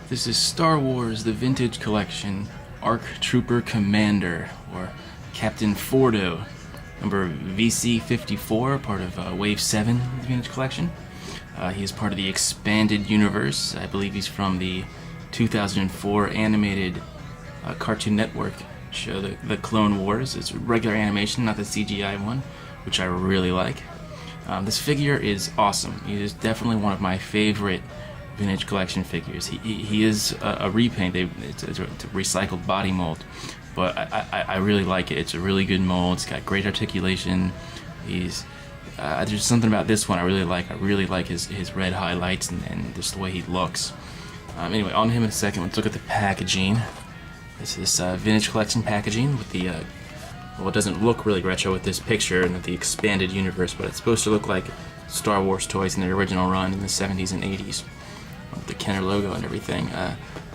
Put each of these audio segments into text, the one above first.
This is Star Wars The Vintage Collection, ARC Trooper Commander, or Captain Fordo, number VC54, part of Wave 7 of the Vintage Collection. He is part of the Expanded Universe. I believe he's from the 2004 animated Cartoon Network show, the Clone Wars. It's regular animation, not the CGI one, which I really like. This figure is awesome. He is definitely one of my favorite Vintage Collection figures. He is a repaint. It's a recycled body mold, but I really like it. It's a really good mold. It's got great articulation. There's something about this one I really like. I really like his red highlights and just the way he looks. Anyway, on to him in a second. Let's look at the packaging. This is Vintage Collection packaging with the well, it doesn't look really retro with this picture and the Expanded Universe, but it's supposed to look like Star Wars toys in their original run in the 70s and 80s. With the Kenner logo and everything.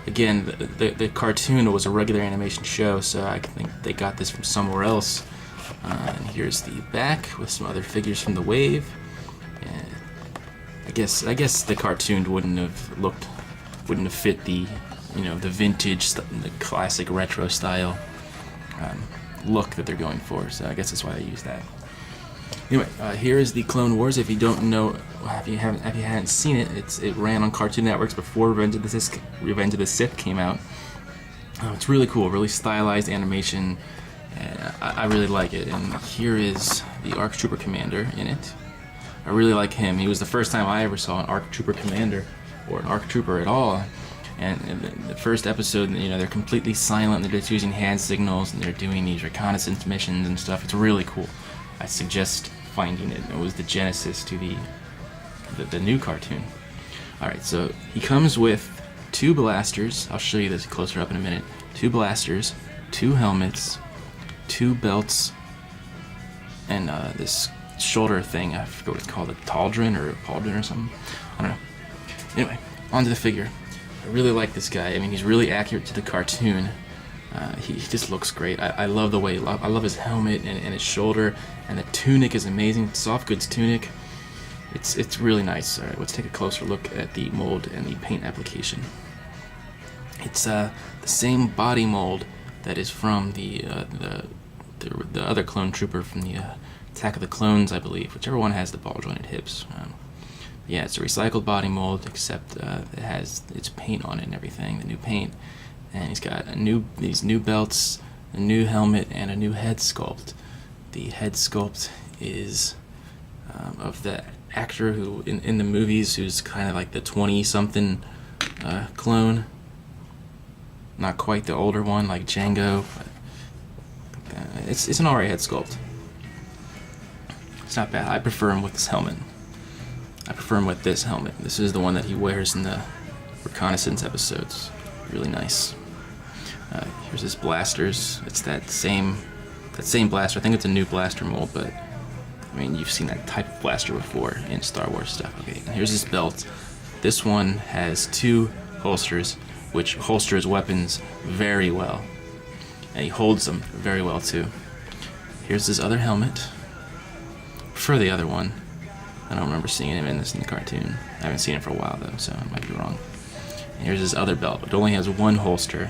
Again, the cartoon was a regular animation show, so I think they got this from somewhere else. And here's the back with some other figures from the wave. And I guess the cartoon wouldn't have fit the the vintage, the classic retro style look that they're going for. So I guess that's why they use that. Anyway, here is the Clone Wars. If you don't know, if you hadn't seen it, it ran on Cartoon Networks before Revenge of the Sith came out. It's really cool, really stylized animation. I really like it. And here is the ARC Trooper Commander in it. I really like him. He was the first time I ever saw an ARC Trooper Commander or an ARC Trooper at all. And in the first episode, they're completely silent. They're just using hand signals and they're doing these reconnaissance missions and stuff. It's really cool. I suggest finding it. It was the genesis to the new cartoon. Alright, so he comes with 2 blasters. I'll show you this closer up in a minute. 2 blasters, 2 helmets, 2 belts, and this shoulder thing. I forget what it's called, a pauldron or something. I don't know. Anyway, onto the figure. I really like this guy. I mean, he's really accurate to the cartoon. He just looks great. I love the way, I love his helmet and his shoulder, and the tunic is amazing. Soft goods tunic. It's really nice. All right, let's take a closer look at the mold and the paint application. It's the same body mold that is from the other clone trooper from the Attack of the Clones, I believe. Whichever one has the ball jointed hips. Yeah, it's a recycled body mold, except it has its paint on it and everything, the new paint. And he's got these new belts, a new helmet, and a new head sculpt. The head sculpt is of the actor who, in the movies, who's kind of like the 20-something clone. Not quite the older one, like Django. But, it's an alright head sculpt. It's not bad. I prefer him with this helmet. I prefer him with this helmet. This is the one that he wears in the reconnaissance episodes. Really nice. Here's his blasters. It's that same blaster. I think it's a new blaster mold, but I mean, you've seen that type of blaster before in Star Wars stuff. Okay, and here's his belt. This one has 2 holsters, which holster his weapons very well, and he holds them very well too. Here's his other helmet. I prefer the other one. I don't remember seeing him in the cartoon. I haven't seen it for a while though, so I might be wrong. And here's his other belt. It only has 1 holster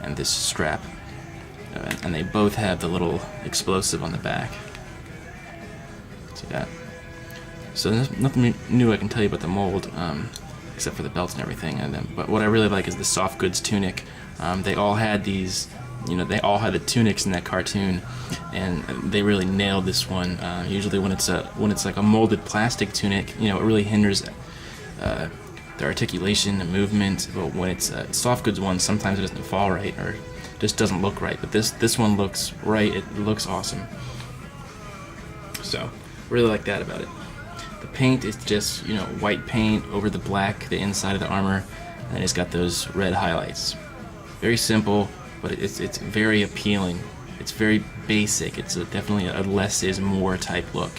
and this strap. And they both have the little explosive on the back. See that? So there's nothing new I can tell you about the mold, except for the belts and everything. But what I really like is the soft goods tunic. They all had these, they all had the tunics in that cartoon, and they really nailed this one. Usually when it's like a molded plastic tunic, it really hinders the articulation, the movement. But when it's a soft goods one, sometimes it doesn't fall right or just doesn't look right. But this one looks right. It looks awesome. So really like that about it. The paint is just white paint over the black, the inside of the armor, and it's got those red highlights. Very simple, but it's very appealing. It's very basic. It's definitely a less is more type look,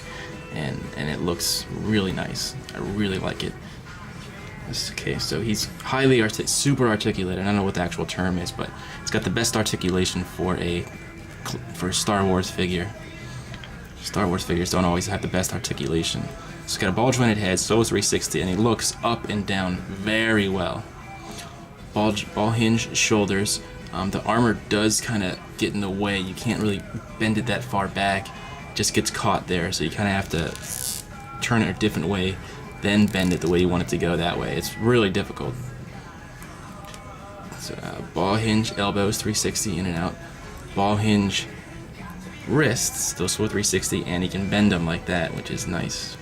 and it looks really nice. I really like it. Okay, so he's highly super articulate. I don't know what the actual term is, but it's got the best articulation for a Star Wars figure. Star Wars figures don't always have the best articulation. So he's got a ball jointed head, so is 360, and he looks up and down very well. ball hinge shoulders. The armor does kind of get in the way. You can't really bend it that far back. It just gets caught there, so you kind of have to turn it a different way, then bend it the way you want it to go that way. It's really difficult. So, ball hinge elbows, 360 in and out. Ball hinge wrists, those full 360, and you can bend them like that, which is nice.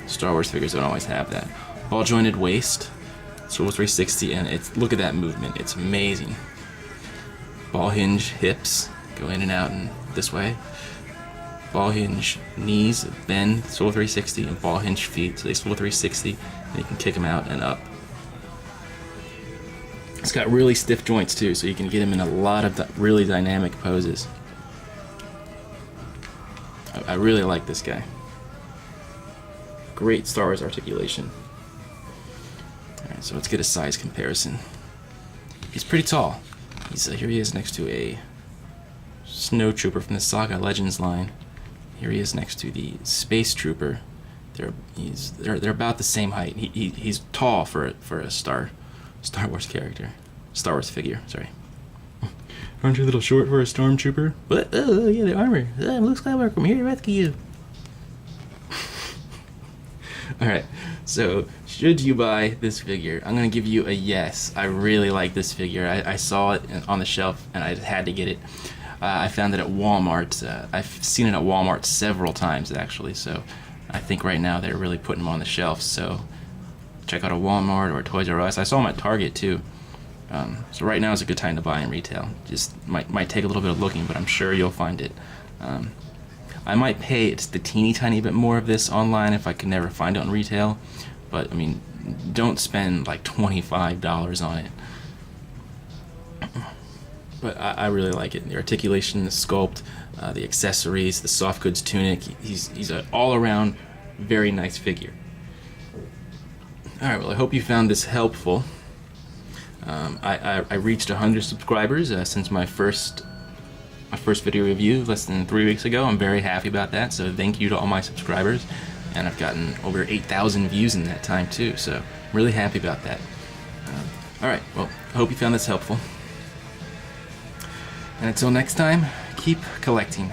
Star Wars figures don't always have that. Ball jointed waist, swivel 360, and look at that movement. It's amazing. Ball hinge hips, go in and out and this way. Ball hinge knees, bend, swivel 360, and ball hinge feet, so they swivel 360, and you can kick them out and up. It's got really stiff joints too, so you can get him in a lot of really dynamic poses. I really like this guy. Great Star Wars articulation. Alright, so let's get a size comparison. He's pretty tall. Here he is next to a Snow Trooper from the Saga Legends line. Here he is next to the Space Trooper. They're about the same height. He's tall for a Star Wars character. Star Wars figure, sorry. Aren't you a little short for a stormtrooper? But oh yeah, the armor. Luke Skywalker, I'm here to rescue you. Alright, so should you buy this figure? I'm gonna give you a yes. I really like this figure. I saw it on the shelf and I just had to get it. I found it at Walmart. I've seen it at Walmart several times actually, so I think right now they're really putting them on the shelf. So check out a Walmart or Toys R Us. I saw them at Target too. So right now is a good time to buy in retail. Just might take a little bit of looking, but I'm sure you'll find it. I might pay just a teeny tiny bit more of this online if I could never find it on retail. But I mean, don't spend like $25 on it. But I really like it. The articulation, the sculpt, the accessories, the soft goods tunic. He's an all-around very nice figure. Alright, well I hope you found this helpful. I reached 100 subscribers since my first video review less than 3 weeks ago. I'm very happy about that, so thank you to all my subscribers. And I've gotten over 8,000 views in that time too, so I'm really happy about that. Alright, well, I hope you found this helpful. And until next time, keep collecting.